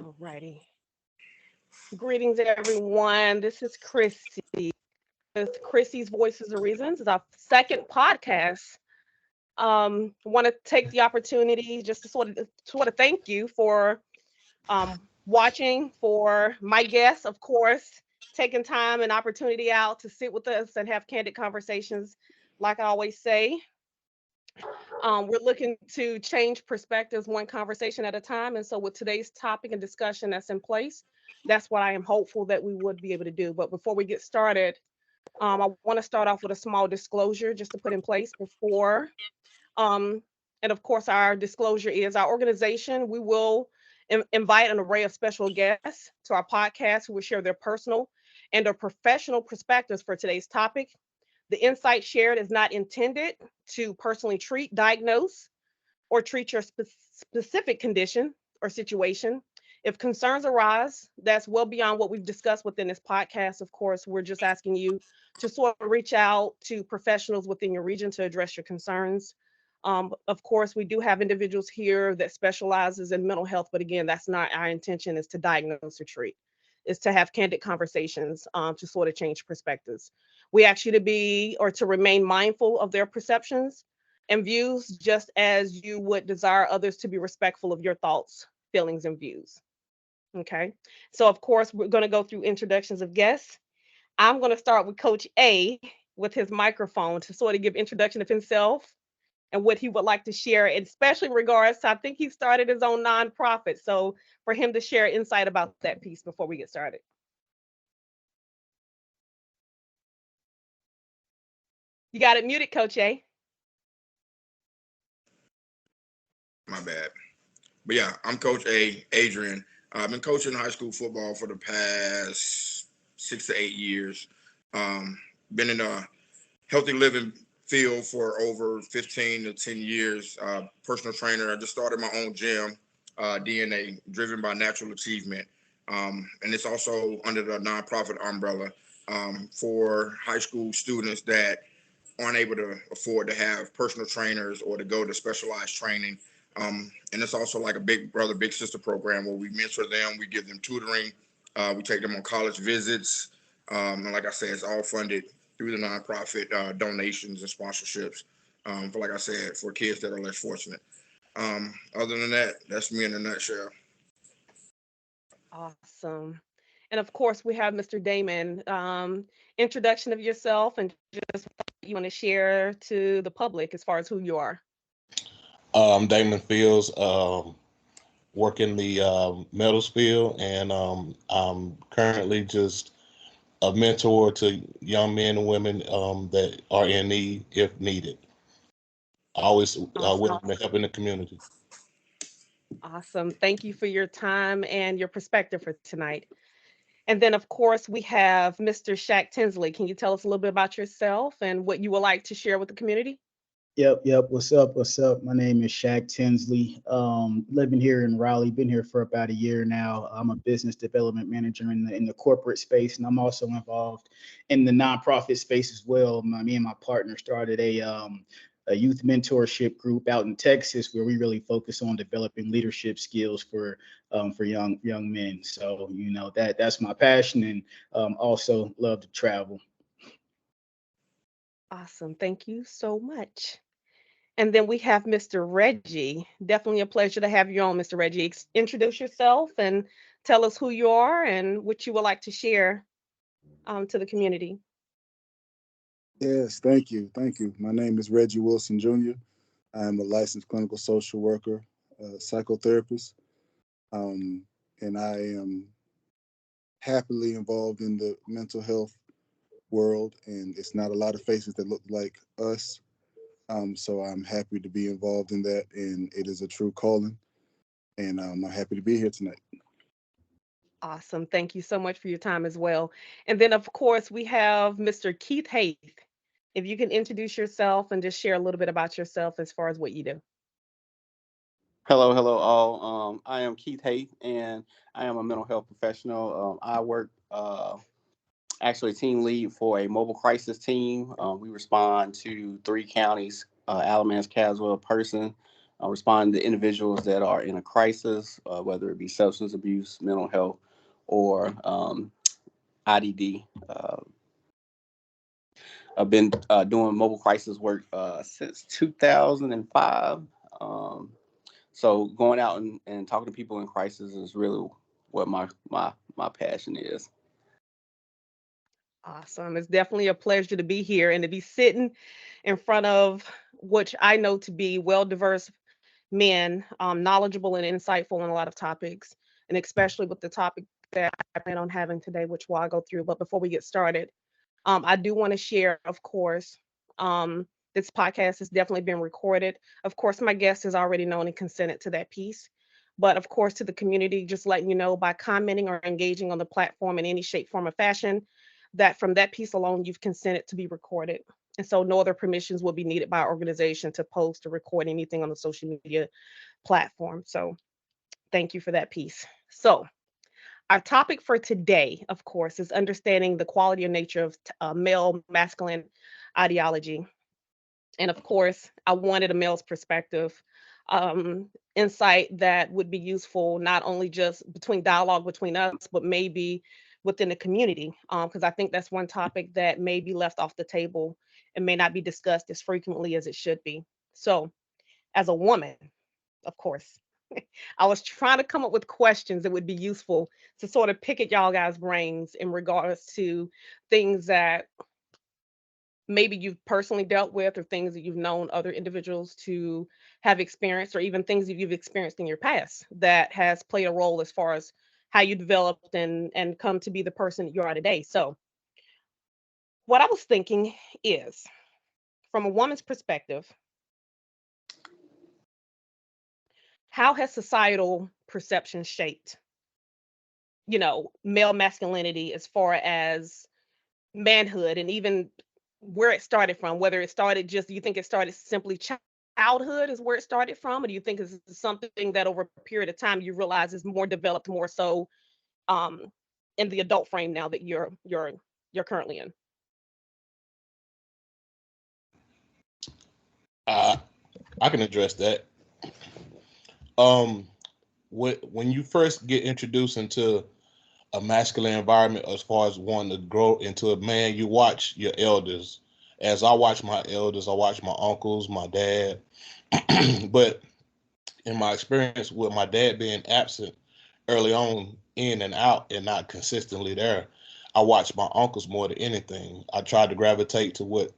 Alrighty. Greetings, everyone. This is Chrissy with Chrissy's Voices and Reasons. It's our second podcast. Want to take the opportunity just to sort of thank you for watching, for my guests, of course, taking time and opportunity out to sit with us and have candid conversations. Like I always say, we're looking to change perspectives one conversation at a time. And so, with today's topic and discussion that's in place, that's what I am hopeful that we would be able to do. But before we get started, I want to start off with a small disclosure just to put in place before. Um, and of course, our disclosure is our organization. We will invite an array of special guests to our podcast who will share their personal and their professional perspectives for today's topic. The insight shared is not intended to personally treat, diagnose, or treat your specific condition or situation. If concerns arise, that's well beyond what we've discussed within this podcast. Of course, we're just asking you to sort of reach out to professionals within your region to address your concerns. Of course, we do have individuals here that specializes in mental health, but again, that's not our intention is to diagnose or treat. Is to have candid conversations to sort of change perspectives. We ask you to be or to remain mindful of their perceptions and views, just as you would desire others to be respectful of your thoughts, feelings, and views. Okay. So, of course, we're going to go through introductions of guests. I'm going to start with Coach A with his microphone to sort of give introduction of himself and what he would like to share, especially in regards to, I think he started his own nonprofit. So, for him to share insight about that piece before we get started. You got it muted, Coach A. My bad. But yeah, I'm Coach A, Adrian. I've been coaching high school football for the past 6 to 8 years. Um, been in a healthy living field for over 15 to 10 years. Personal trainer. I just started my own gym, DNA, driven by natural achievement. And it's also under the nonprofit umbrella for high school students that aren't able to afford to have personal trainers or to go to specialized training. And it's also like a big brother, big sister program where we mentor them, we give them tutoring, we take them on college visits. And like I said, it's all funded through the nonprofit donations and sponsorships. For like I said, for kids that are less fortunate. Other than that, that's me in a nutshell. Awesome. And of course, we have Mr. Damon. Introduction of yourself and just what you want to share to the public as far as who you are. Damon Fields, work in the metals field, and I'm currently just a mentor to young men and women that are in need if needed. Always Awesome. willing to help in the community. Awesome. Thank you for your time and your perspective for tonight. And then, of course, we have Mr. Shaq Tinsley. Can you tell us a little bit about yourself and what you would like to share with the community? Yep. What's up? What's up? My name is Shaq Tinsley. Living here in Raleigh, been here for about a year now. I'm a business development manager in the corporate space, and I'm also involved in the nonprofit space as well. Me and my partner started a youth mentorship group out in Texas where we really focus on developing leadership skills for young men. So that's my passion, and also love to travel. Awesome. Thank you so much. And then we have Mr. Reggie. Definitely a pleasure to have you on, Mr. Reggie. Introduce yourself and tell us who you are and what you would like to share to the community. Yes, thank you. Thank you. My name is Reggie Wilson Jr. I am a licensed clinical social worker, psychotherapist, um, and I am happily involved in the mental health world. And it's not a lot of faces that look like us. So I'm happy to be involved in that, and it is a true calling. And I'm happy to be here tonight. Awesome. Thank you so much for your time as well. And then, of course, we have Mr. Keith Haith. If you can introduce yourself and just share a little bit about yourself as far as what you do. Hello, all. I am Keith Haith, and I am a mental health professional. I work actually team lead for a mobile crisis team. We respond to 3 counties: Alamance, Caswell, Person. responding to individuals that are in a crisis, whether it be substance abuse, mental health, or IDD. I've been doing mobile crisis work since 2005. So going out and talking to people in crisis is really what my passion is. Awesome. It's definitely a pleasure to be here and to be sitting in front of which I know to be well diverse men, knowledgeable and insightful on a lot of topics, and especially with the topic that I plan on having today, which will I go through. But before we get started, I do want to share, of course, this podcast has definitely been recorded. Of course, my guest has already known and consented to that piece. But of course, to the community, just letting you know by commenting or engaging on the platform in any shape, form, or fashion, that from that piece alone, you've consented to be recorded. And so no other permissions will be needed by our organization to post or record anything on the social media platform. So thank you for that piece. So our topic for today, of course, is understanding the quality or nature of male masculine ideology. And of course, I wanted a male's perspective, insight that would be useful not only just between dialogue between us, but maybe within the community, because I think that's one topic that may be left off the table and may not be discussed as frequently as it should be. So, as a woman, of course, I was trying to come up with questions that would be useful to sort of pick at y'all guys' brains in regards to things that maybe you've personally dealt with or things that you've known other individuals to have experienced or even things that you've experienced in your past that has played a role as far as how you developed and come to be the person that you are today. So what I was thinking is from a woman's perspective, how has societal perception shaped, male masculinity as far as manhood and even where it started from, whether it started just, do you think it started simply childhood is where it started from, or do you think it's something that over a period of time you realize is more developed, more so um, in the adult frame now that you're currently in? I can address that. When you first get introduced into a masculine environment, as far as wanting to grow into a man, you watch your elders. As I watch my elders, I watch my uncles, my dad. But in my experience with my dad being absent early on, in and out, and not consistently there, I watched my uncles more than anything. I tried to gravitate to what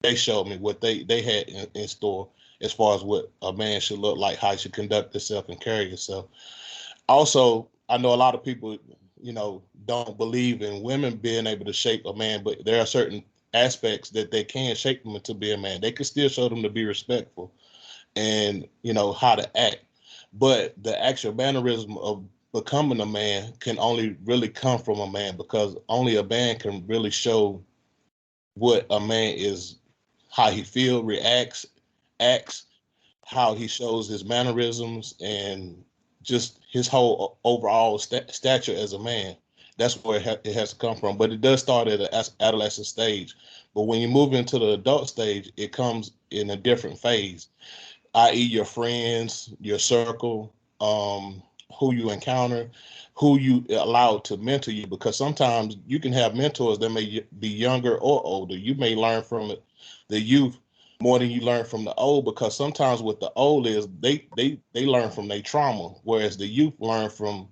they showed me, what they had in store as far as what a man should look like, how he should conduct himself and carry himself. Also, I know a lot of people, don't believe in women being able to shape a man, but there are certain aspects that they can shape them into be a man. They can still show them to be respectful and, how to act. But the actual mannerism of becoming a man can only really come from a man, because only a man can really show what a man is, how he feels, reacts, acts, how he shows his mannerisms, and just his whole overall stature as a man. That's where it has to come from. But it does start at an adolescent stage. But when you move into the adult stage, it comes in a different phase, i.e. your friends, your circle, who you encounter, who you allow to mentor you, because sometimes you can have mentors that may be younger or older. You may learn from the youth more than you learn from the old, because sometimes what the old is, they learn from their trauma, whereas the youth learn from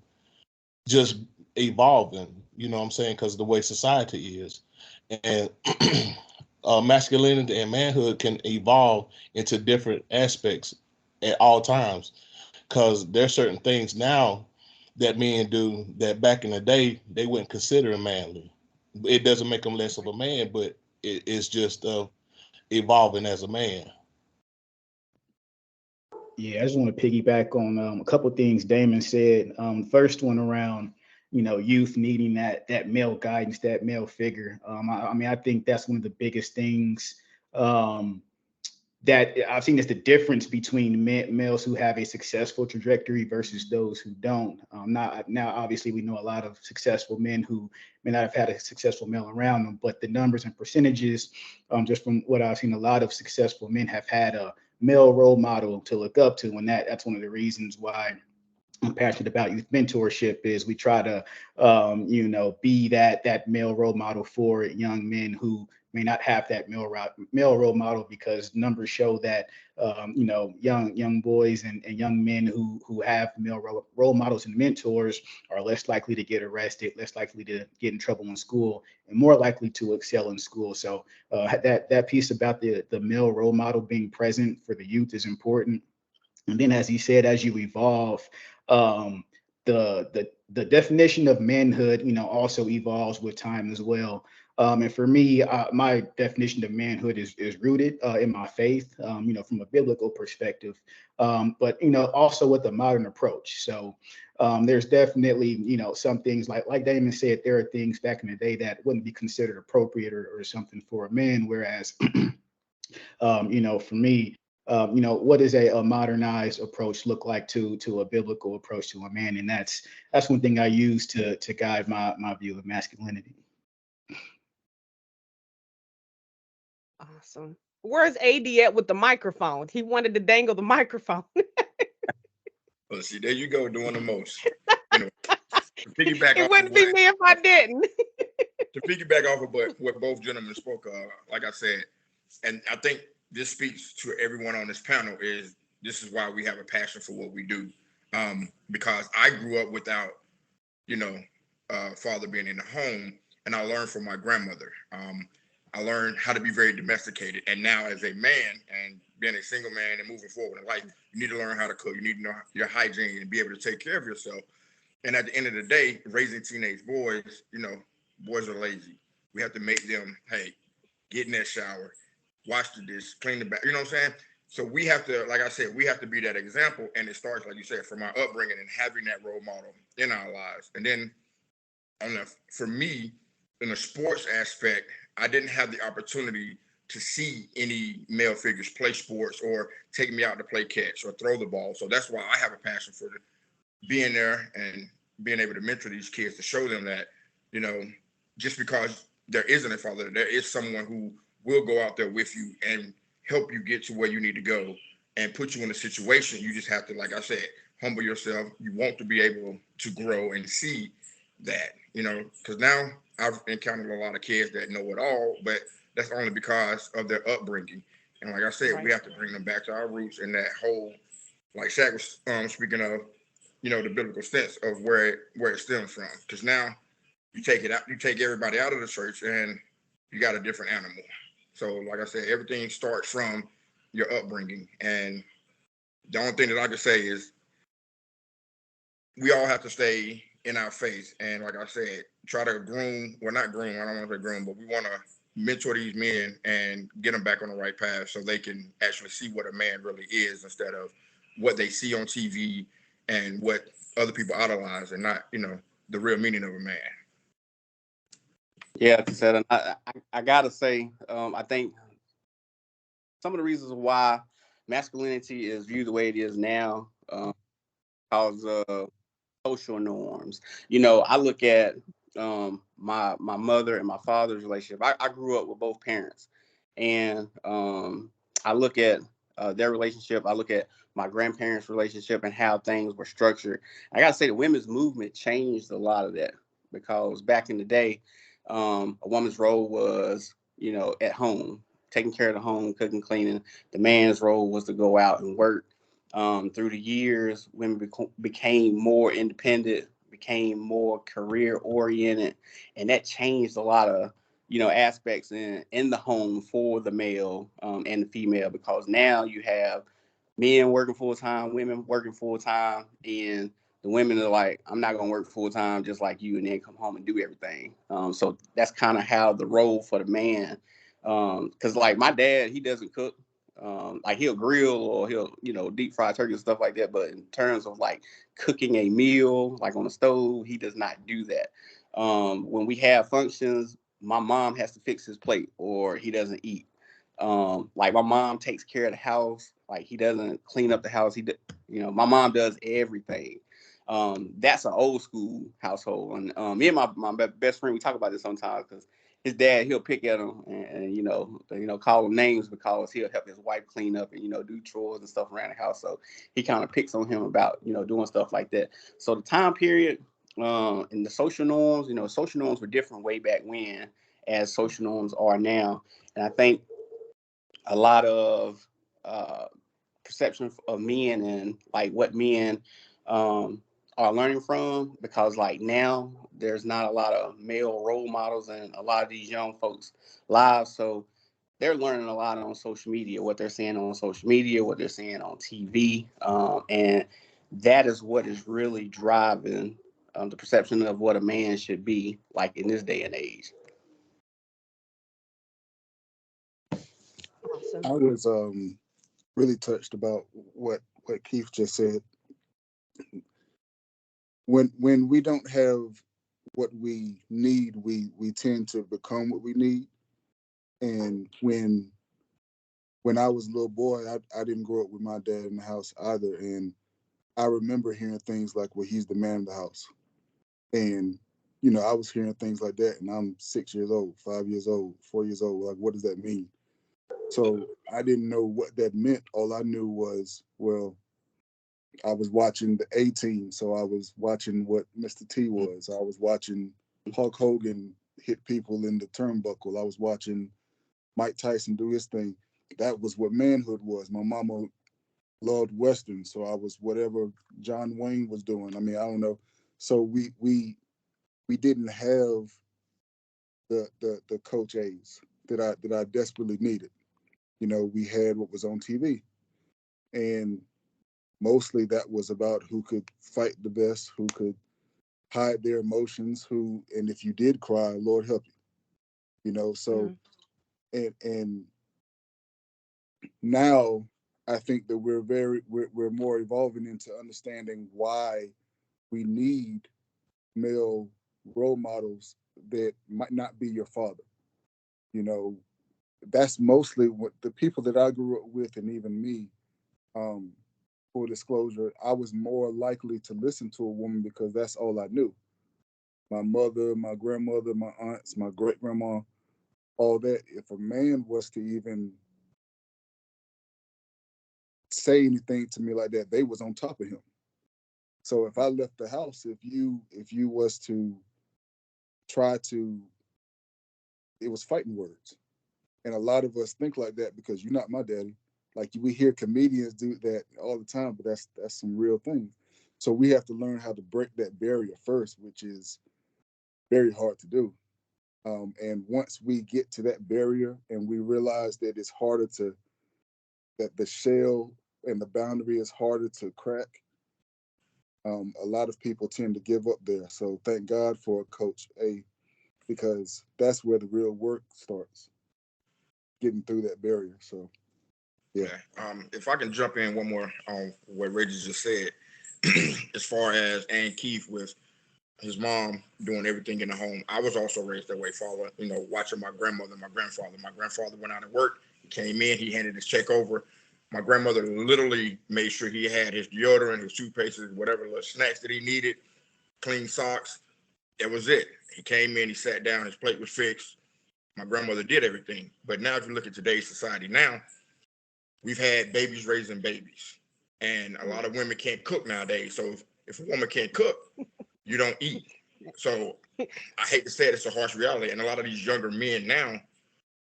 just evolving, you know what I'm saying, because the way society is. And masculinity and manhood can evolve into different aspects at all times, because there's certain things now that men do that back in the day they wouldn't consider manly. It doesn't make them less of a man, but it's just evolving as a man. Yeah, I just want to piggyback on a couple of things Damon said. First one around, youth needing that male guidance, that male figure. I think that's one of the biggest things that I've seen is the difference between males who have a successful trajectory versus those who don't. Now, obviously, we know a lot of successful men who may not have had a successful male around them, but the numbers and percentages, just from what I've seen, a lot of successful men have had a male role model to look up to. And that's one of the reasons why I'm passionate about youth mentorship. Is we try to be that male role model for young men who may not have that male role model, because numbers show that young boys and young men who have male role models and mentors are less likely to get arrested, less likely to get in trouble in school, and more likely to excel in school. So that piece about the male role model being present for the youth is important. And then, as he said, as you evolve, um, the definition of manhood, also evolves with time as well. And for me, my definition of manhood is rooted in my faith, from a biblical perspective, but also with a modern approach. So there's definitely, some things like Damon said, there are things back in the day that wouldn't be considered appropriate or something for a man, whereas for me, what does a modernized approach look like to a biblical approach to a man? And that's one thing I use to guide my view of masculinity. Awesome. Where's AD at with the microphone? He wanted to dangle the microphone. Well, see, there you go, doing the most. To piggyback It off of wouldn't be me if I didn't. to piggyback off of what both gentlemen spoke of, like I said, and I think this speaks to everyone on this panel, is this is why we have a passion for what we do. Because I grew up without, father being in the home, and I learned from my grandmother. I learned how to be very domesticated. And now as a man and being a single man and moving forward in life, you need to learn how to cook. You need to know your hygiene and be able to take care of yourself. And at the end of the day, raising teenage boys, boys are lazy. We have to make them, hey, get in that shower, wash the dish, clean the bath. You know what I'm saying? So we have to, like I said, we have to be that example. And it starts, like you said, from our upbringing and having that role model in our lives. And then for me, in the sports aspect, I didn't have the opportunity to see any male figures play sports or take me out to play catch or throw the ball. So that's why I have a passion for being there and being able to mentor these kids to show them that, just because there isn't a father, there is someone who will go out there with you and help you get to where you need to go and put you in a situation. You just have to, like I said, humble yourself. You want to be able to grow and see that, because now I've encountered a lot of kids that know it all, but that's only because of their upbringing. And like I said, Right. we have to bring them back to our roots and that whole, like Shaq was speaking of, the biblical sense of where it stems from. Because now you take it out, you take everybody out of the church, and you got a different animal. So, like I said, everything starts from your upbringing. And the only thing that I can say is we all have to stay in our faith. And like I said, try to not groom, I don't want to say groom, but we want to mentor these men and get them back on the right path so they can actually see what a man really is instead of what they see on TV and what other people idolize, and not, the real meaning of a man. Yeah, Cassette, I gotta say, I think some of the reasons why masculinity is viewed the way it is now, because of social norms. I look at my mother and my father's relationship. I grew up with both parents, and I look at their relationship. I look at my grandparents' relationship and how things were structured. I gotta say, the women's movement changed a lot of that, because back in the day, a woman's role was, at home, taking care of the home, cooking, cleaning. The man's role was to go out and work. Through the years, women became more independent, became more career oriented, and that changed a lot of aspects in the home for the male and the female, because now you have men working full time, women working full time, and the women are like, I'm not gonna work full time just like you, and then come home and do everything. So that's kind of how the role for the man. Because like my dad, he doesn't cook. Like he'll grill or he'll deep fry turkey and stuff like that. But in terms of like cooking a meal like on the stove, he does not do that. When we have functions, my mom has to fix his plate or he doesn't eat. Like my mom takes care of the house. Like he doesn't clean up the house. My mom does everything. That's an old school household. And me and my best friend, we talk about this sometimes, because his dad, he'll pick at him and call him names because he'll help his wife clean up and do chores and stuff around the house. So he kind of picks on him about doing stuff like that. So the time period and the social norms, social norms were different way back when as social norms are now. And I think a lot of perception of men and like what men are learning from, because like now there's not a lot of male role models in a lot of these young folks' lives. So they're learning a lot on social media, what they're seeing on social media, what they're seeing on TV. And that is what is really driving the perception of what a man should be like in this day and age. Awesome. I was really touched about what Keith just said. When we don't have what we need, we tend to become what we need. And when I was a little boy, I didn't grow up with my dad in the house either. And I remember hearing things like, well, he's the man of the house. And, I was hearing things like that, and I'm 6 years old, 5 years old, 4 years old. Like, what does that mean? So I didn't know what that meant. All I knew was, well, I was watching the A-Team, so I was watching what Mr. T was. I was watching Hulk Hogan hit people in the turnbuckle. I was watching Mike Tyson do his thing. That was what manhood was. My mama loved Western, so I was whatever John Wayne was doing. I mean, I don't know. So we didn't have the Coach A's that I desperately needed. We had what was on TV, and mostly that was about who could fight the best, who could hide their emotions, and if you did cry, Lord help you. So and now I think that we're more evolving into understanding why we need male role models that might not be your father. That's mostly what the people that I grew up with, and even me. Full disclosure, I was more likely to listen to a woman because that's all I knew. My mother, my grandmother, my aunts, my great grandma, all that. If a man was to even say anything to me like that, they was on top of him. So if I left the house, if you was to try to, it was fighting words. And a lot of us think like that because you're not my daddy. Like we hear comedians do that all the time, but that's some real things. So we have to learn how to break that barrier first, which is very hard to do. And once we get to that barrier and we realize that it's harder that the shell and the boundary is harder to crack, a lot of people tend to give up there. So thank God for Coach A, because that's where the real work starts, getting through that barrier. So, yeah. If I can jump in one more on what Reggie just said, as far as and Keith with his mom doing everything in the home. I was also raised that way, father, watching my grandmother, my grandfather. My grandfather went out to work, he came in, he handed his check over. My grandmother literally made sure he had his deodorant, his toothpaste, whatever little snacks that he needed, clean socks. That was it. He came in, he sat down, his plate was fixed. My grandmother did everything. But now if you look at today's society now, we've had babies raising babies. And a lot of women can't cook nowadays. So if a woman can't cook, you don't eat. So I hate to say it, it's a harsh reality. And a lot of these younger men now,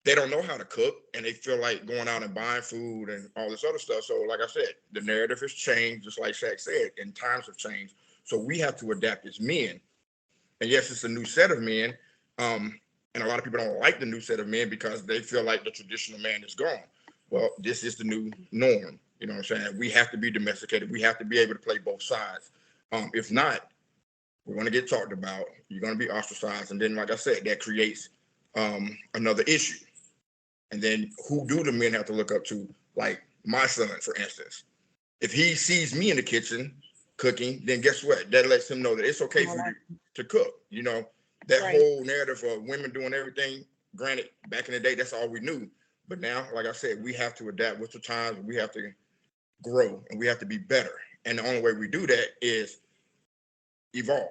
they don't know how to cook and they feel like going out and buying food and all this other stuff. So like I said, the narrative has changed, just like Shaq said, and times have changed. So we have to adapt as men. And yes, it's a new set of men. And a lot of people don't like the new set of men because they feel like the traditional man is gone. Well, this is the new norm. You know what I'm saying? We have to be domesticated. We have to be able to play both sides. If not, we're going to get talked about. You're going to be ostracized. And then, like I said, that creates another issue. And then who do the men have to look up to? Like my son, for instance. If he sees me in the kitchen cooking, then guess what? That lets him know that it's okay for you to cook. That whole narrative of women doing everything, granted, back in the day, that's all we knew. But now, like I said, we have to adapt with the times. We have to grow and we have to be better. And the only way we do that is evolve.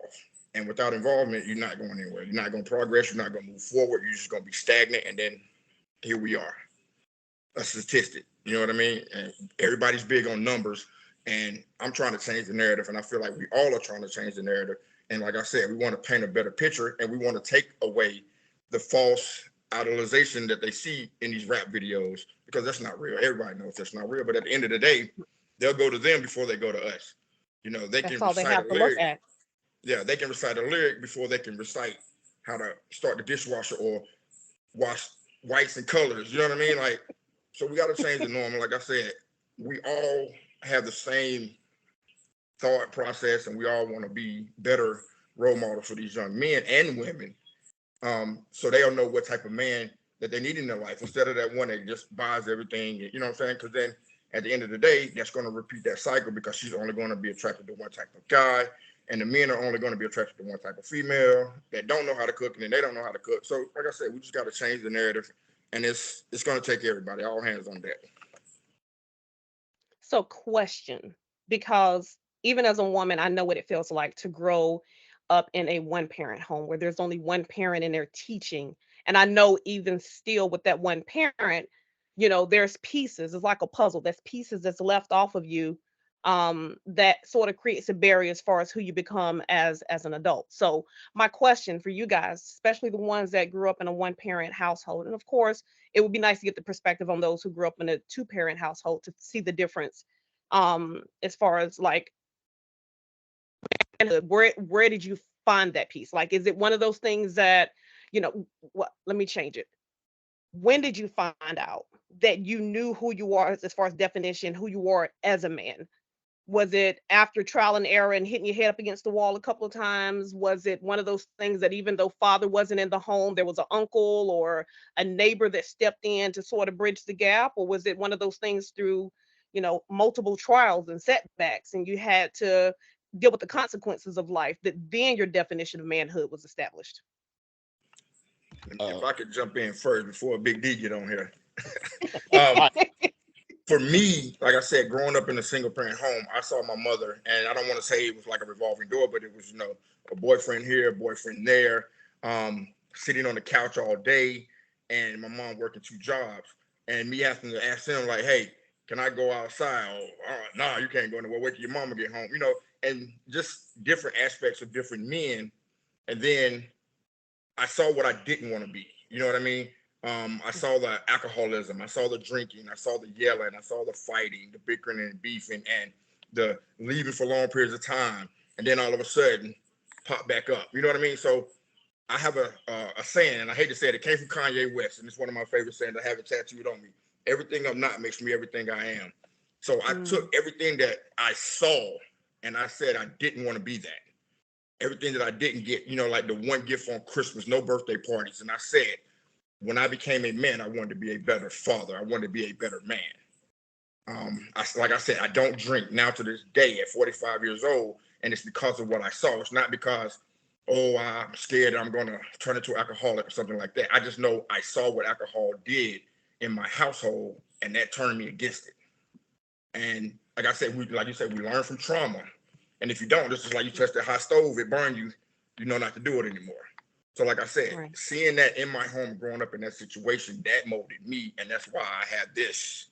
And without involvement, you're not going anywhere. You're not going to progress. You're not going to move forward. You're just going to be stagnant. And then here we are, a statistic. You know what I mean? And everybody's big on numbers. And I'm trying to change the narrative. And I feel like we all are trying to change the narrative. And like I said, we want to paint a better picture, and we want to take away the false idolization that they see in these rap videos, because that's not real. Everybody knows that's not real. But at the end of the day, they'll go to them before they go to us. You know, they That's can all they recite have a to look lyric. at. Yeah, they can recite a lyric before they can recite how to start the dishwasher or wash whites and colors. You know what I mean? Like, so we got to change the norm. Like I said, we all have the same thought process, and we all want to be better role models for these young men and women, so they'll know what type of man that they need in their life, instead of that one that just buys everything. You know what I'm saying? Because then at the end of the day, that's going to repeat that cycle, because she's only going to be attracted to one type of guy, and the men are only going to be attracted to one type of female that don't know how to cook, and then they don't know how to cook. So like I said, we just got to change the narrative, and it's going to take everybody, all hands on deck. So, question, because even as a woman, I know what it feels like to grow up in a one parent home where there's only one parent and they're teaching. And I know even still with that one parent, there's pieces. It's like a puzzle. There's pieces that's left off of you, that sort of creates a barrier as far as who you become as an adult. So my question for you guys, especially the ones that grew up in a one parent household, and of course it would be nice to get the perspective on those who grew up in a two parent household to see the difference, as far as like, and where did you find that piece? Like, is it one of those things that, what, let me change it. When did you find out that you knew who you are as far as definition, who you are as a man? Was it after trial and error and hitting your head up against the wall a couple of times? Was it one of those things that even though father wasn't in the home, there was an uncle or a neighbor that stepped in to sort of bridge the gap? Or was it one of those things through, multiple trials and setbacks, and you had to deal with the consequences of life, that then your definition of manhood was established? If I could jump in first before Big D get on here. um, for me, like I said, growing up in a single parent home, I saw my mother, and I don't want to say it was like a revolving door, but it was, a boyfriend here, a boyfriend there, sitting on the couch all day, and my mom working two jobs, and me having to ask them like, hey, can I go outside? Or, nah, you can't go anywhere. Wait till your mama get home, and just different aspects of different men. And then I saw what I didn't want to be. You know what I mean? I saw the alcoholism, I saw the drinking, I saw the yelling, I saw the fighting, the bickering and beefing, and the leaving for long periods of time, and then all of a sudden pop back up. You know what I mean? So I have a saying, and I hate to say it, it came from Kanye West, and it's one of my favorite sayings. I have it tattooed on me. Everything I'm not makes me everything I am. So I took everything that I saw, and I said I didn't want to be that. Everything that I didn't get, like the one gift on Christmas, no birthday parties. And I said, when I became a man, I wanted to be a better father. I wanted to be a better man. Like I said, I don't drink now to this day at 45 years old, and it's because of what I saw. It's not because, I'm scared I'm going to turn into an alcoholic or something like that. I just know I saw what alcohol did in my household, and that turned me against it. And like I said, like you said, we learn from trauma. And if you don't, this is like you touch that hot stove, it burned you, you know not to do it anymore. So like I said, Right. seeing that in my home, growing up in that situation, that molded me. And that's why I have this.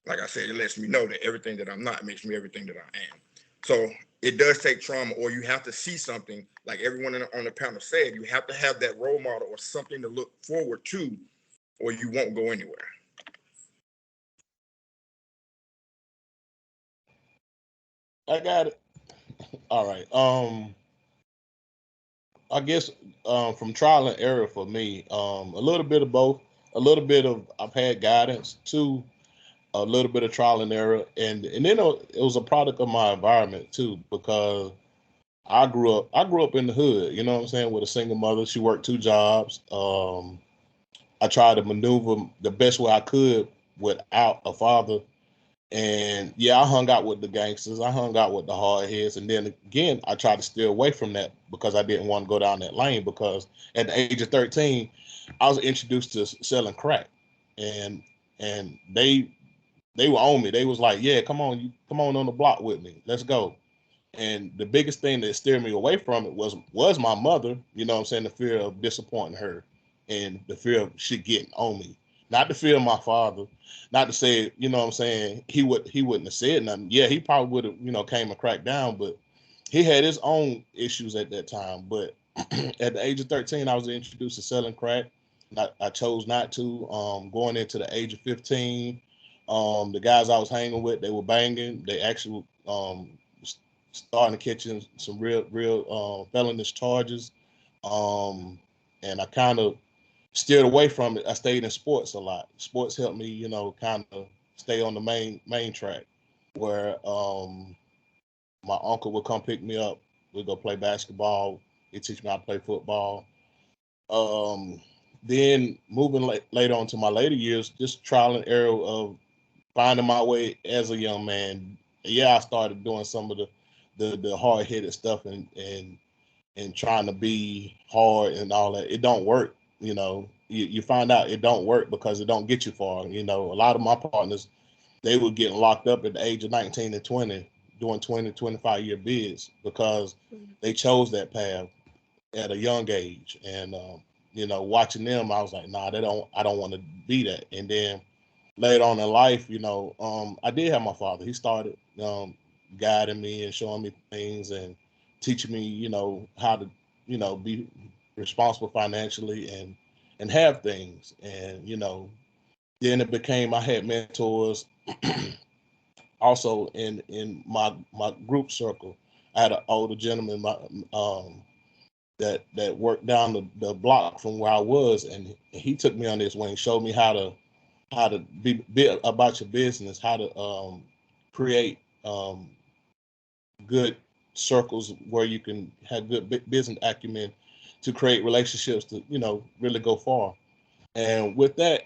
Like I said, it lets me know that everything that I'm not makes me everything that I am. So it does take trauma, or you have to see something, like everyone on the panel said, you have to have that role model or something to look forward to, or you won't go anywhere. I got it. All right. I guess from trial and error for me, a little bit of both. A little bit of I've had guidance too, a little bit of trial and error, and then it was a product of my environment too, because I grew up in the hood. You know what I'm saying, with a single mother. She worked two jobs. I tried to maneuver the best way I could without a father. And yeah, I hung out with the gangsters. I hung out with the hard heads. And then again, I tried to steer away from that because I didn't want to go down that lane, because at the age of 13, I was introduced to selling crack. And they were on me. They was like, yeah, come on, you come on the block with me. Let's go. And the biggest thing that steered me away from it was my mother, you know what I'm saying, the fear of disappointing her and the fear of shit getting on me. Not the fear of my father, not to say, you know what I'm saying, he wouldn't have said nothing. Yeah, he probably would have, came and cracked down, but he had his own issues at that time. But at the age of 13, I was introduced to selling crack. I chose not to. Going into the age of 15, the guys I was hanging with, they were banging. They actually starting to catch some real felonious charges. And I kind of steered away from it. I stayed in sports a lot. Sports helped me, kind of stay on the main track where my uncle would come pick me up. We'd go play basketball. He'd teach me how to play football. Then moving later on to my later years, just trial and error of finding my way as a young man. Yeah, I started doing some of the hard headed stuff and trying to be hard and all that. It don't work. You find out it don't work because it don't get you far. A lot of my partners, they were getting locked up at the age of 19 and 20 doing 20, 25-year bids because they chose that path at a young age. And watching them, I was like, nah, I don't want to be that. And then later on in life, I did have my father. He started guiding me and showing me things and teaching me, how to, be responsible financially and have things. And then it became I had mentors also in my group circle. I had an older gentleman that worked down the block from where I was, and he took me under his wing, showed me how to be about your business, how to create good circles where you can have good business acumen to create relationships to really go far. And with that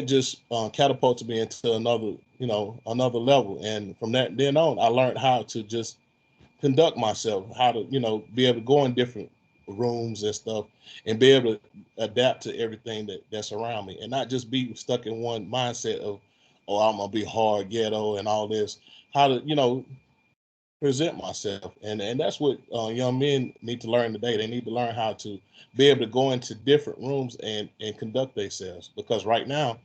just catapulted me into another level. And from that then on, I learned how to just conduct myself, how to be able to go in different rooms and stuff and be able to adapt to everything that's around me and not just be stuck in one mindset of, oh, I'm gonna be hard ghetto and all this. How to present myself. And that's what young men need to learn today. They need to learn how to be able to go into different rooms and conduct themselves, because right now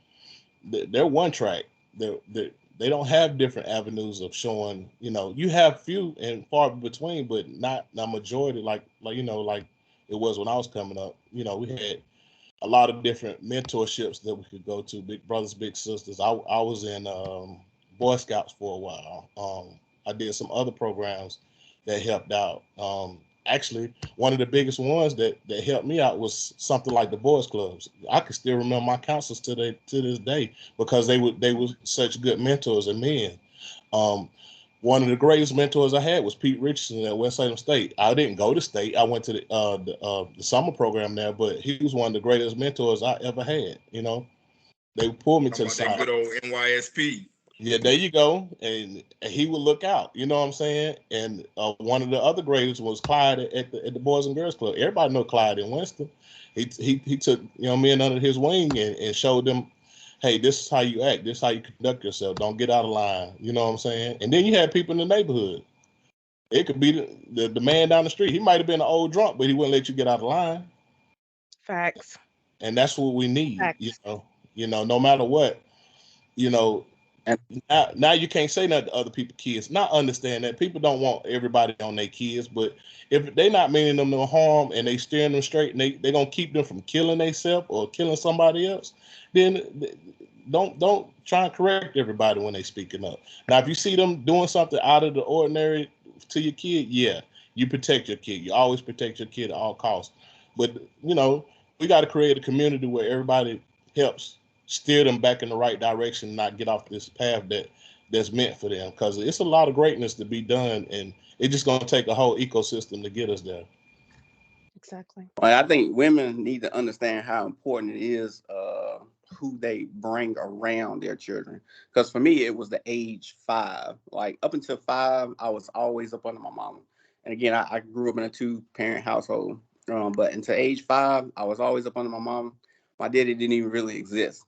they're one track. They don't have different avenues of showing. You have few and far between, but not a majority like it was when I was coming up. We had a lot of different mentorships that we could go to, big brothers, big sisters. I was in Boy Scouts for a while. I did some other programs that helped out. Actually, one of the biggest ones that helped me out was something like the boys clubs. I can still remember my counselors to this day because they were such good mentors and men. One of the greatest mentors I had was Pete Richardson at West Salem State. I didn't go to state. I went to the summer program there, but he was one of the greatest mentors I ever had. They pulled me to the Talking about side. that good old NYSP. Yeah, there you go. And he would look out. You know what I'm saying? And one of the other greatest was Clyde at the Boys and Girls Club. Everybody know Clyde in Winston. He took men under his wing and showed them, hey, this is how you act. This is how you conduct yourself. Don't get out of line. You know what I'm saying? And then you had people in the neighborhood. It could be the man down the street. He might have been an old drunk, but he wouldn't let you get out of line. Facts. And that's what we need. Facts. No matter what. You know, And now you can't say that to other people's kids. Not understand that people don't want everybody on their kids, but if they not meaning them no harm and they steering them straight and they gonna keep them from killing themselves or killing somebody else, then don't try and correct everybody when they speaking up. Now, if you see them doing something out of the ordinary to your kid, yeah, you protect your kid. You always protect your kid at all costs. But we got to create a community where everybody helps steer them back in the right direction, not get off this path that's meant for them. Because it's a lot of greatness to be done, and it's just gonna take a whole ecosystem to get us there. Exactly. I think women need to understand how important it is who they bring around their children. Because for me, it was the age 5. Like up until 5, I was always up under my mama. And again, I grew up in a 2-parent household. But until age 5, I was always up under my mom. My daddy didn't even really exist.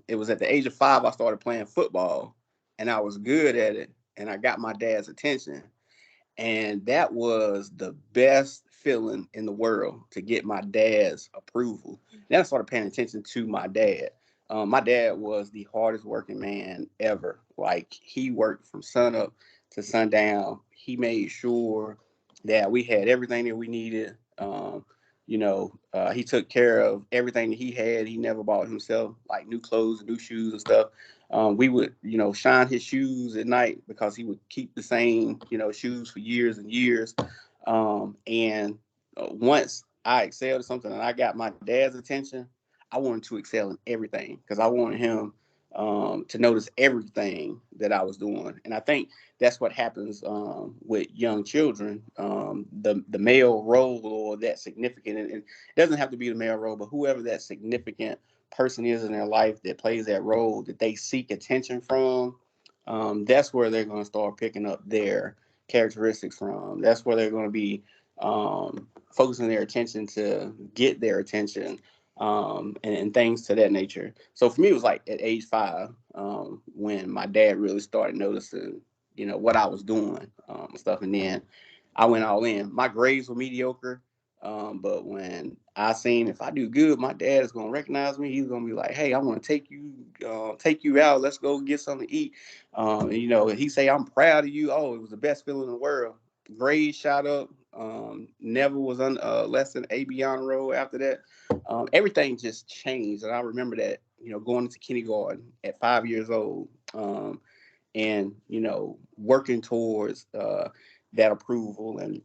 It was at the age of 5 I started playing football, and I was good at it, and I got my dad's attention. And that was the best feeling in the world, to get my dad's approval. Then I started paying attention to my dad. My dad was the hardest working man ever. Like, he worked from sun up to sundown. He made sure that we had everything that we needed. He took care of everything that he had. He never bought himself like new clothes and new shoes and stuff. We would, shine his shoes at night, because he would keep the same, shoes for years and years. And once I excelled at something and I got my dad's attention, I wanted to excel in everything, because I wanted him to notice everything that I was doing. And I think that's what happens with young children. The male role, or that significant, and it doesn't have to be the male role, but whoever that significant person is in their life that plays that role that they seek attention from, that's where they're going to start picking up their characteristics from. That's where they're going to be focusing their attention to get their attention, and things to that nature. So for me, it was like at age 5, when my dad really started noticing, what I was doing, and stuff. And then I went all in. My grades were mediocre. But when I seen, if I do good, my dad is gonna recognize me. He's gonna be like, "Hey, I want to take you out. Let's go get something to eat." And he say, "I'm proud of you." Oh, it was the best feeling in the world. Grades shot up. Never was on less than AB honor roll after that. Everything just changed, and I remember that, going into kindergarten at 5 years old, and working towards that approval, and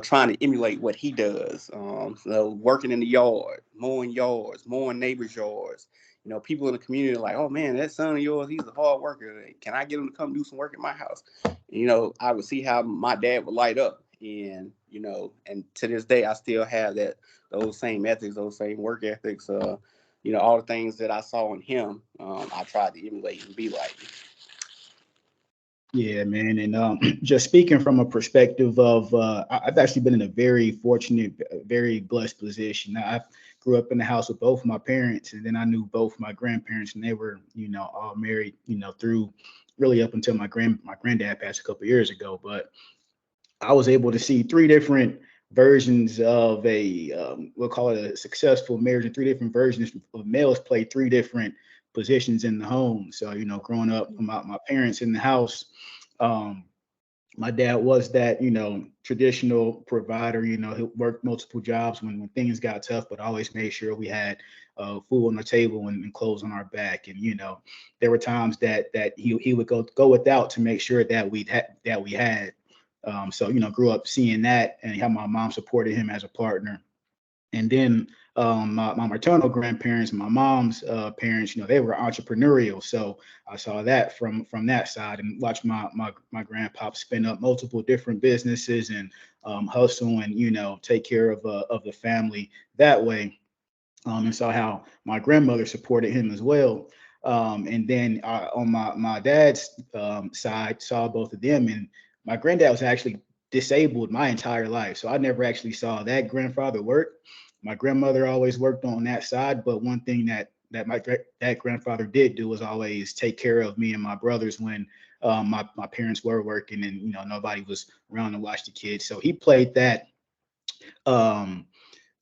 trying to emulate what he does. So working in the yard, mowing yards, mowing neighbors' yards. People in the community are like, "Oh man, that son of yours, he's a hard worker. Can I get him to come do some work at my house?" I would see how my dad would light up, and to this day, I still have those same ethics, those same work ethics. All the things that I saw in him, I tried to emulate and be like. Yeah, man. And just speaking from a perspective of, I've actually been in a very fortunate, very blessed position. I grew up in the house with both my parents, and then I knew both my grandparents, and they were, all married, through really up until my granddad passed a couple of years ago. But I was able to see three different versions of we'll call it a successful marriage, and three different versions of males play three different positions in the home. So, growing up with my parents in the house, um, my dad was that, traditional provider. He worked multiple jobs when things got tough, but always made sure we had food on the table and clothes on our back. And, there were times that he would go without to make sure that we had. So, grew up seeing that, and how my mom supported him as a partner. And then my maternal grandparents, my mom's parents, they were entrepreneurial. So I saw that from that side, and watched my grandpa spin up multiple different businesses, and hustle, and take care of the family that way. And saw how my grandmother supported him as well. And then on my dad's side, saw both of them. And my granddad was actually disabled my entire life, so I never actually saw that grandfather work. My grandmother always worked on that side, but one thing that grandfather did do was always take care of me and my brothers when my parents were working, and nobody was around to watch the kids. So he played um,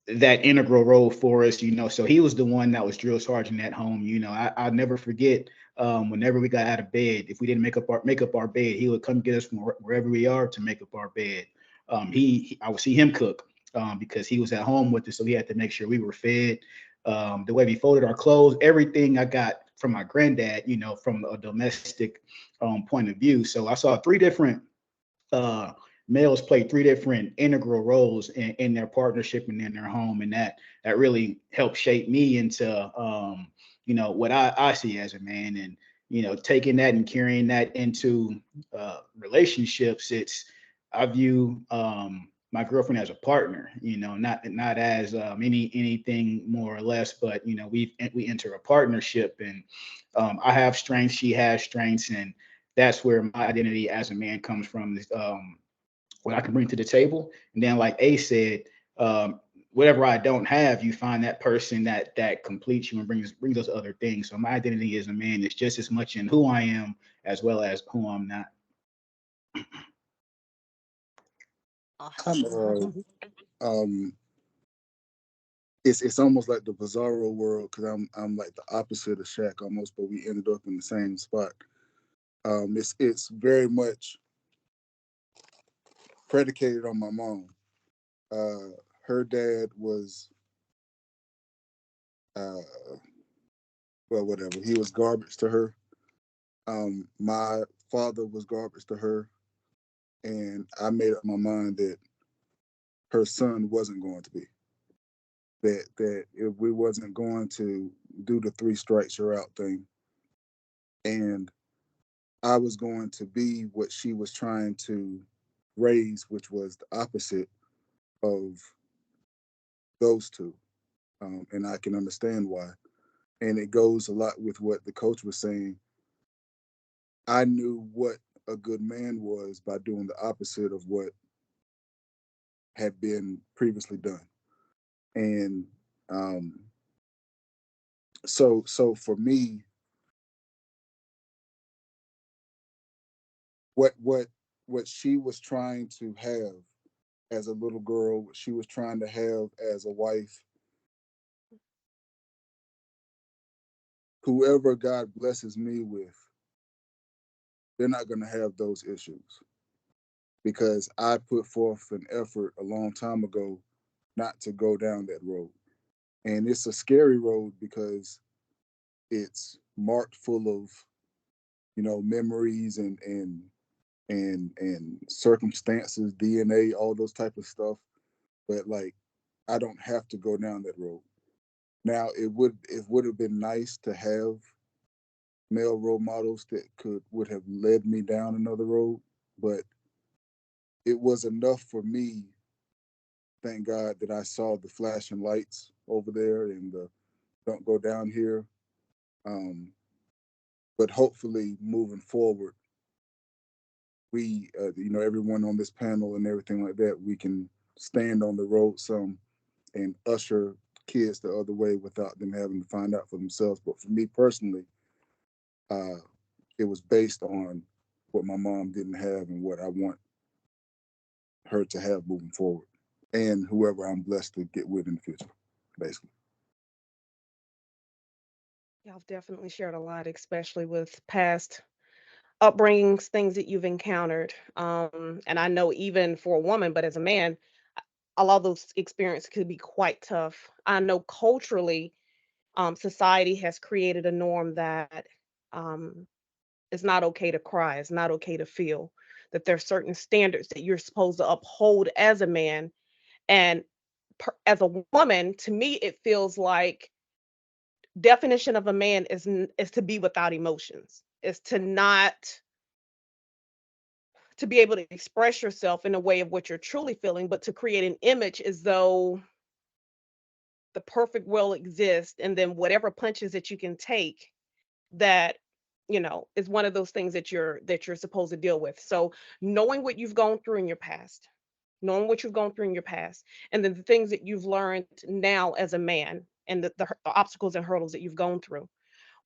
that integral role for us. So he was the one that was drill sergeant at home. I'll never forget, whenever we got out of bed, if we didn't make up our bed, he would come get us from wherever we are to make up our bed. I would see him cook, because he was at home with us, so he had to make sure we were fed. The way we folded our clothes, everything I got from my granddad, from a domestic point of view. So I saw three different uh, males play three different integral roles in their partnership and in their home, and that really helped shape me into what I see as a man. And taking that and carrying that into relationships. I view my girlfriend as a partner, not as anything more or less, but we enter a partnership, and I have strengths, she has strengths, and that's where my identity as a man comes from. Is what I can bring to the table. And then, like A said, whatever I don't have, you find that person that completes you and brings those other things. So my identity as a man is just as much in who I am as well as who I'm not. I'm it's almost like the bizarro world because I'm like the opposite of Shaq almost, but we ended up in the same spot. It's very much predicated on my mom. Her dad was well, whatever. He was garbage to her. My father was garbage to her, and I made up my mind that her son wasn't going to be. That if we wasn't going to do the three strikes you're out thing, and I was going to be what she was trying to raise, which was the opposite of those two. And I can understand why. And it goes a lot with what the coach was saying. I knew what a good man was by doing the opposite of what had been previously done. And so for me, what she was trying to have as a little girl, what she was trying to have as a wife, whoever God blesses me with, they're not going to have those issues because I put forth an effort a long time ago not to go down that road. And it's a scary road because it's marked full of, memories and circumstances, DNA, all those type of stuff. But like, I don't have to go down that road. Now, it would have been nice to have male role models that would have led me down another road, but it was enough for me. Thank God that I saw the flashing lights over there and the don't go down here. Um, but hopefully, moving forward, we, everyone on this panel and everything like that, we can stand on the road some and usher kids the other way without them having to find out for themselves. But for me personally, uh, it was based on what my mom didn't have and what I want her to have moving forward, and whoever I'm blessed to get with in the future, basically. Y'all have definitely shared a lot, especially with past upbringings, things that you've encountered. And I know even for a woman, but as a man, a lot of those experiences could be quite tough. I know culturally, society has created a norm that um, it's not okay to cry, it's not okay to feel, that there's certain standards that you're supposed to uphold as a man. And as a woman, to me, it feels like definition of a man is to be without emotions, is to not to be able to express yourself in a way of what you're truly feeling, but to create an image as though the perfect will exists, and then whatever punches that you can take, that is one of those things that you're supposed to deal with. So knowing what you've gone through in your past, knowing what you've gone through in your past, and then the things that you've learned now as a man, and the obstacles and hurdles that you've gone through,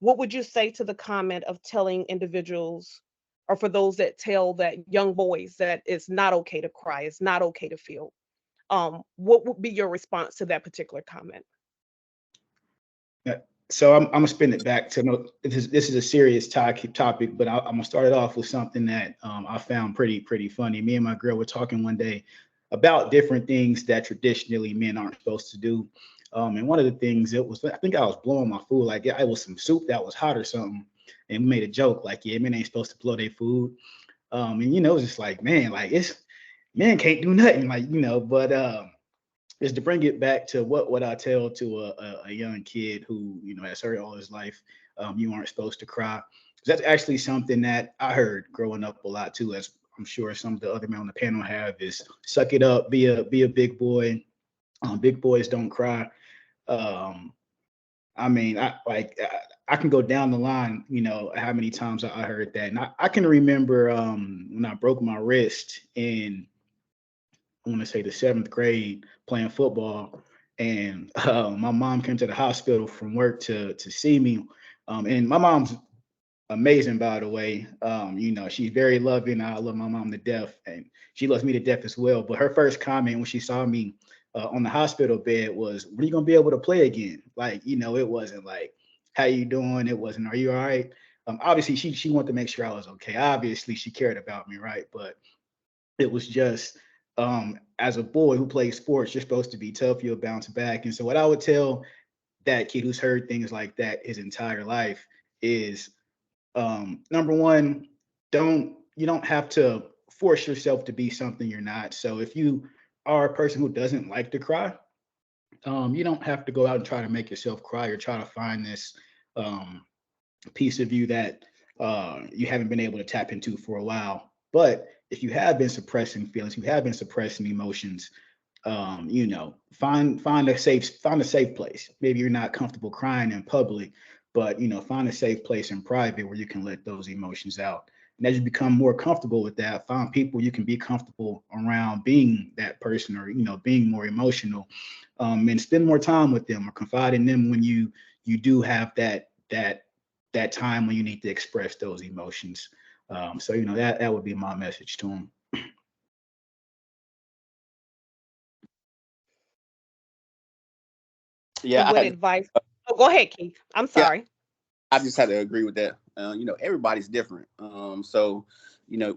what would you say to the comment of telling individuals, or for those that tell that young boys that it's not okay to cry, it's not okay to feel? What would be your response to that particular comment? Yeah. So I'm gonna spin it back to no. This is a serious topic, but I'm gonna start it off with something that I found pretty funny. Me and my girl were talking one day about different things that traditionally men aren't supposed to do. And one of the things, it was, I think I was blowing my food, like, yeah, it was some soup that was hot or something, and we made a joke like, yeah, men ain't supposed to blow their food. And it was just like, man, like, it's men can't do nothing, like, but is to bring it back to what I tell to a young kid who has heard all his life, you aren't supposed to cry. That's actually something that I heard growing up a lot too, as I'm sure some of the other men on the panel have, is suck it up, be a big boy. Big boys don't cry. Um, I mean, I can go down the line, how many times I heard that. And I can remember when I broke my wrist in, I want to say, the seventh grade, playing football, and my mom came to the hospital from work to see me. And my mom's amazing, by the way. She's very loving. I love my mom to death, and she loves me to death as well. But her first comment when she saw me on the hospital bed was, "When are you gonna be able to play again?" Like, it wasn't like, "How you doing?" It wasn't, "Are you all right?" Obviously, she wanted to make sure I was okay. Obviously, she cared about me, right? But it was just, as a boy who plays sports, you're supposed to be tough. You'll bounce back. And so, what I would tell that kid who's heard things like that his entire life is, number one, you don't have to force yourself to be something you're not. So if you are a person who doesn't like to cry, you don't have to go out and try to make yourself cry or try to find this um, piece of you that you haven't been able to tap into for a while. But if you have been suppressing feelings, you have been suppressing emotions, find a safe place. Maybe you're not comfortable crying in public, but find a safe place in private where you can let those emotions out. And as you become more comfortable with that, find people you can be comfortable around being that person, or being more emotional, and spend more time with them or confide in them when you do have that time when you need to express those emotions. So that would be my message to them. Yeah, What advice? Oh, go ahead, Keith. I'm yeah, sorry. I just had to agree with that. Everybody's different. So,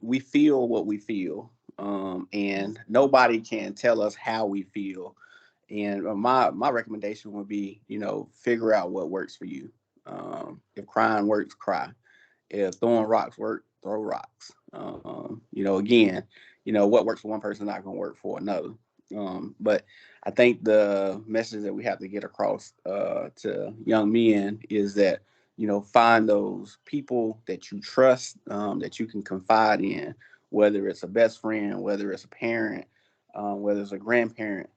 we feel what we feel, and nobody can tell us how we feel. And my recommendation would be, figure out what works for you. If crying works, cry. If throwing rocks work, throw rocks. Again, what works for one person is not going to work for another. But I think the message that we have to get across to young men is that, find those people that you trust, that you can confide in, whether it's a best friend, whether it's a parent, whether it's a grandparent.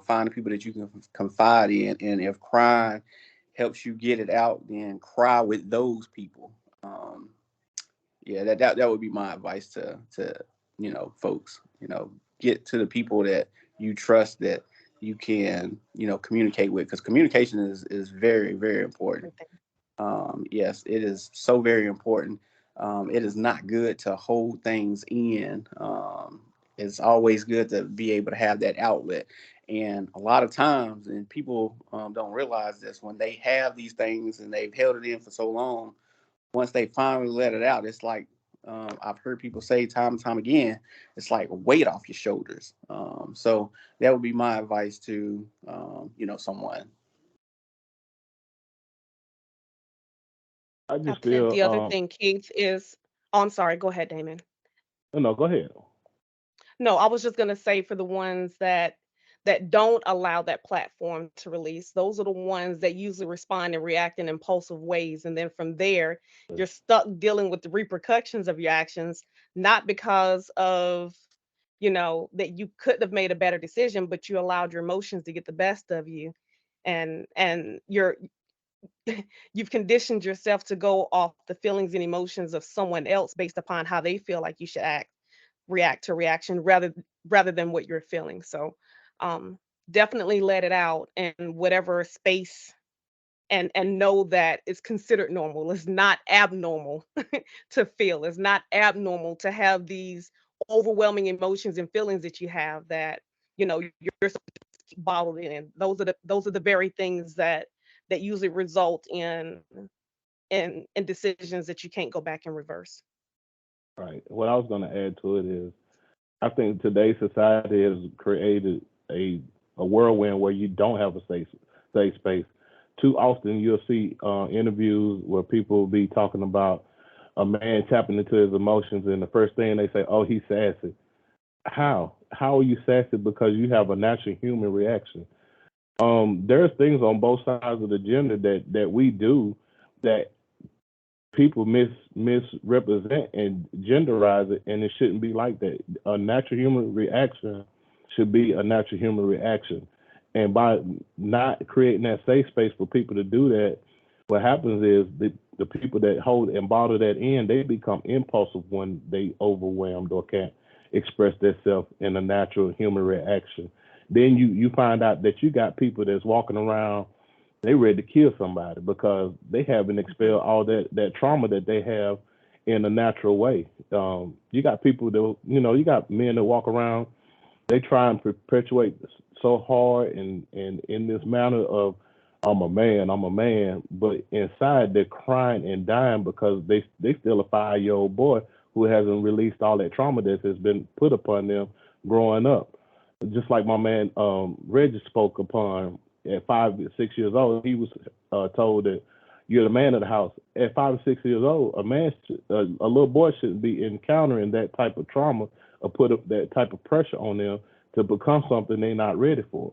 Find the people that you can confide in, and if crying helps you get it out, then cry with those people. Um, yeah, that would be my advice to folks. Get to the people that you trust, that you can communicate with, because communication is very, very important. Yes, it is so very important. It is not good to hold things in. It's always good to be able to have that outlet. And a lot of times, and people don't realize this, when they have these things and they've held it in for so long, once they finally let it out, it's like, I've heard people say time and time again, it's like a weight off your shoulders. So that would be my advice to, someone. I I just think feel the other thing, Keith, is, oh, I'm sorry. Go ahead, Damon. no, go ahead. No, I was just gonna say, for the ones that don't allow that platform to release, those are the ones that usually respond and react in impulsive ways. And then from there, you're stuck dealing with the repercussions of your actions, not because of, that you could have made a better decision, but you allowed your emotions to get the best of you. And you've conditioned yourself to go off the feelings and emotions of someone else based upon how they feel like you should react to reaction, rather than what you're feeling. So um definitely let it out in whatever space, and know that it's considered normal. It's not abnormal to feel. It's not abnormal to have these overwhelming emotions and feelings that you have, that you're supposed to keep bottled in. Those are the very things that usually result in decisions that you can't go back and reverse. Right. What I was going to add to it is, I think today's society has created a whirlwind where you don't have a safe space. Too often you'll see interviews where people will be talking about a man tapping into his emotions, and the first thing they say, "Oh, he's sassy." How? How are you sassy? Because you have a natural human reaction. There's things on both sides of the gender that we do that people misrepresent and genderize it, and it shouldn't be like that. A natural human reaction should be a natural human reaction, and by not creating that safe space for people to do that, what happens is the people that hold and bottle that in, they become impulsive when they overwhelmed or can't express themselves in a natural human reaction. Then you find out that you got people that's walking around they ready to kill somebody because they haven't expelled all that trauma that they have in a natural way. You got people that you got men that walk around, they try and perpetuate so hard and in this manner of I'm a man, but inside they're crying and dying because they still a 5 year old boy who hasn't released all that trauma that has been put upon them growing up. Just like my man Reggie spoke upon at 5 6 years old, he was told that you're the man of the house. At 5 or 6 years old, a little boy shouldn't be encountering that type of trauma or put up that type of pressure on them to become something they're not ready for.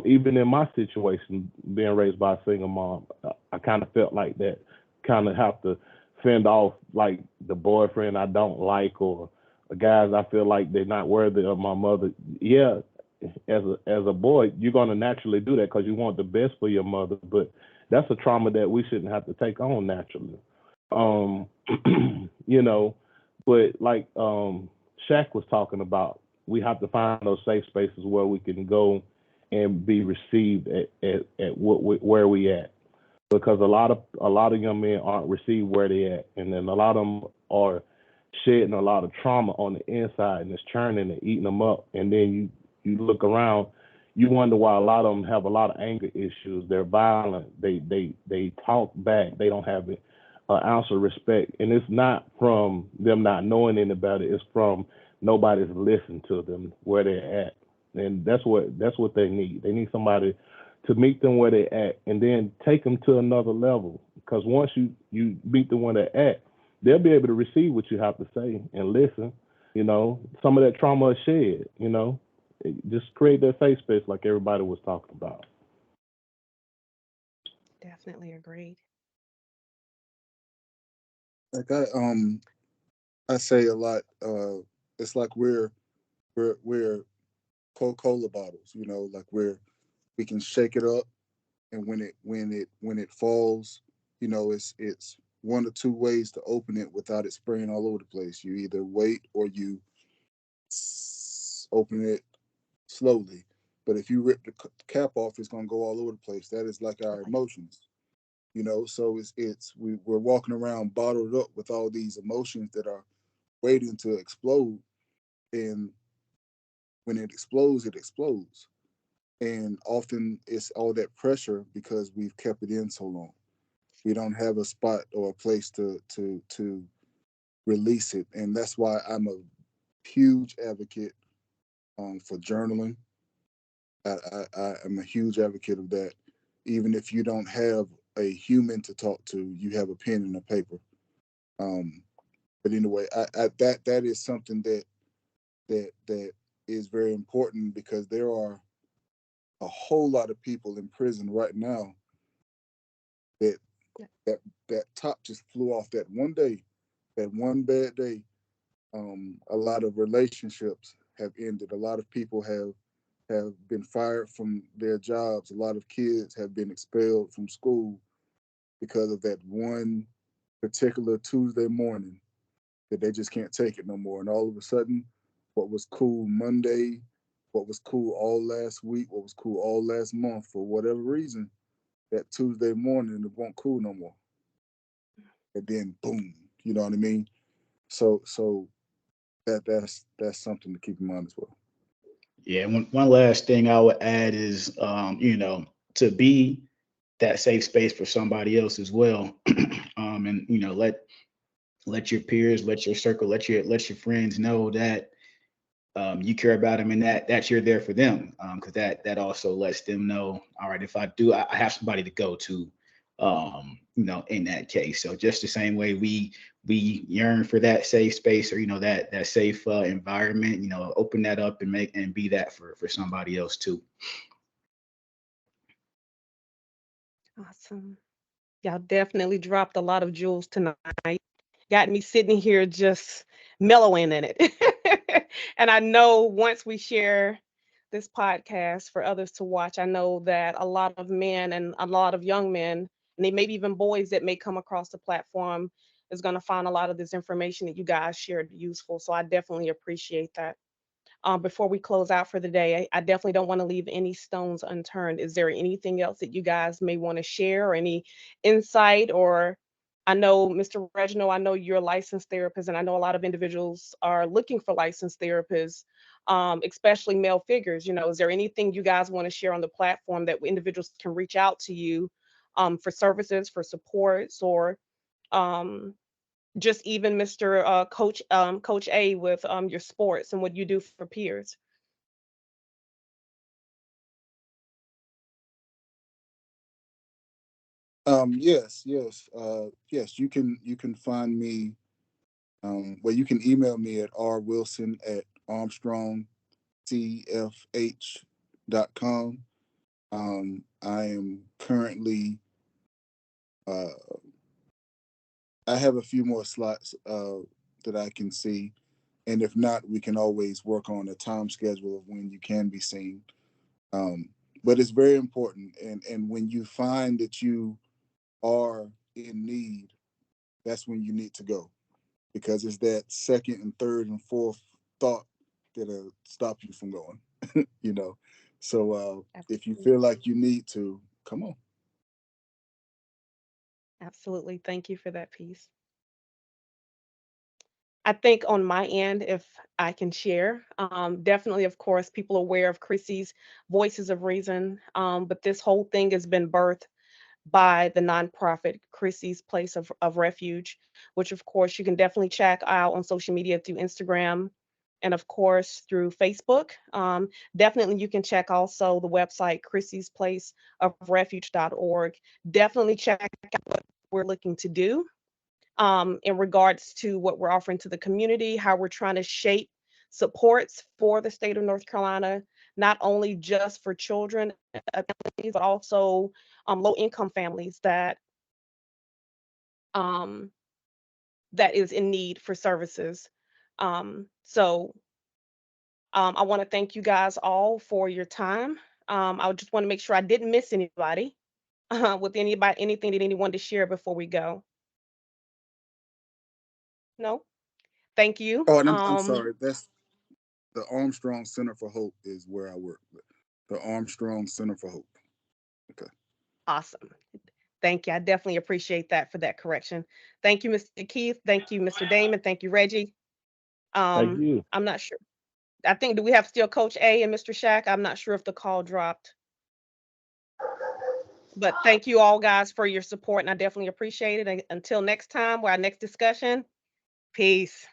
Even in my situation, being raised by a single mom, I kind of felt like that. Kind of have to fend off like the boyfriend I don't like or guys I feel like they're not worthy of my mother. Yeah, as a boy, you're gonna naturally do that because you want the best for your mother. But that's a trauma that we shouldn't have to take on naturally. Um, you know, but like Shaq was talking about, we have to find those safe spaces where we can go and be received at where we at because a lot of young men aren't received where they at, and then a lot of them are shedding a lot of trauma on the inside, and it's churning and eating them up. And then you look around, you wonder why a lot of them have a lot of anger issues. They're violent. They talk back. They don't have an ounce of respect, and it's not from them not knowing any better. It's from nobody's listening to them where they're at, and that's what they need. They need somebody to meet them where they're at, and then take them to another level. Because once you meet them where they're at, they'll be able to receive what you have to say and listen. Some of that trauma is shed. Just create that safe space like everybody was talking about. Definitely agreed. Like I say a lot. It's like we're Coca-Cola bottles. Like we can shake it up, and when it falls, it's one or two ways to open it without it spraying all over the place. You either wait or you open it slowly. But if you rip the cap off, it's gonna go all over the place. That is like our Right. emotions. So we're walking around bottled up with all these emotions that are waiting to explode, and when it explodes, it explodes. And often it's all that pressure because we've kept it in so long. We don't have a spot or a place to release it, and that's why I'm a huge advocate for journaling. I'm a huge advocate of that. Even if you don't have a human to talk to, you have a pen and a paper. Um, but anyway, that is something that is very important because there are a whole lot of people in prison right now that Yeah. that top just flew off that one day, that one bad day. A lot of relationships have ended. A lot of people have been fired from their jobs. A lot of kids have been expelled from school because of that one particular Tuesday morning that they just can't take it no more. And all of a sudden, what was cool Monday, what was cool all last week, what was cool all last month, for whatever reason, that Tuesday morning it won't cool no more. And then boom, you know what I mean? So that's something to keep in mind as well. Yeah, one last thing I would add is, to be that safe space for somebody else as well, and let your peers, let your circle, let your friends know that you care about them and that you're there for them, because that also lets them know, all right, if I do, I have somebody to go to, in that case. So just the same way we yearn for that safe space, or that safe environment, open that up and make and be that for somebody else too. Awesome. Y'all definitely dropped a lot of jewels tonight. Got me sitting here just mellowing in it. And I know once we share this podcast for others to watch, I know that a lot of men and a lot of young men, and they maybe even boys that may come across the platform, is going to find a lot of this information that you guys shared useful. So I definitely appreciate that. before we close out for the day? I definitely don't want to leave any stones unturned. Is there anything else that you guys may want to share, or any insight? Or I know, Mr. Reginald, I know you're a licensed therapist, and I know a lot of individuals are looking for licensed therapists, especially male figures. Is there anything you guys want to share on the platform that individuals can reach out to you for services, for supports, or um, just even Mr. Coach A with your sports and what you do for peers? Yes. You can find me. Well, you can email me at rwilson@armstrongcfh.com. I am currently. Uh, I have a few more slots that I can see, and if not, we can always work on a time schedule of when you can be seen. Um, but it's very important, and when you find that you are in need, that's when you need to go, because it's that second and third and fourth thought that'll stop you from going. you know, so if you feel Absolutely. like you need to, come on. Absolutely. Thank you for that piece. I think on my end, if I can share, definitely, of course, people are aware of Chrissy's Voices of Reason, but this whole thing has been birthed by the nonprofit Chrissy's Place of Refuge, which of course you can definitely check out on social media through Instagram and of course through Facebook. Definitely you can check also the website Chrissy's Place of Refuge.org. Definitely check out what we're looking to do in regards to what we're offering to the community, how we're trying to shape supports for the state of North Carolina, not only just for children, but also low income families um, that is in need for services. So I want to thank you guys all for your time. I just want to make sure I didn't miss anybody with anything that anyone to share before we go. No, thank you. Oh, and I'm sorry. That's the Armstrong Center for Hope is where I work. The Armstrong Center for Hope. Okay. Awesome. Thank you. I definitely appreciate that for that correction. Thank you, Mr. Keith. Thank you, Mr. Damon. Thank you, Reggie. Thank you. I'm not sure. I think, do we have still Coach A and Mr. Shack? I'm not sure if the call dropped. But thank you all guys for your support, and I definitely appreciate it. And until next time, our next discussion, peace.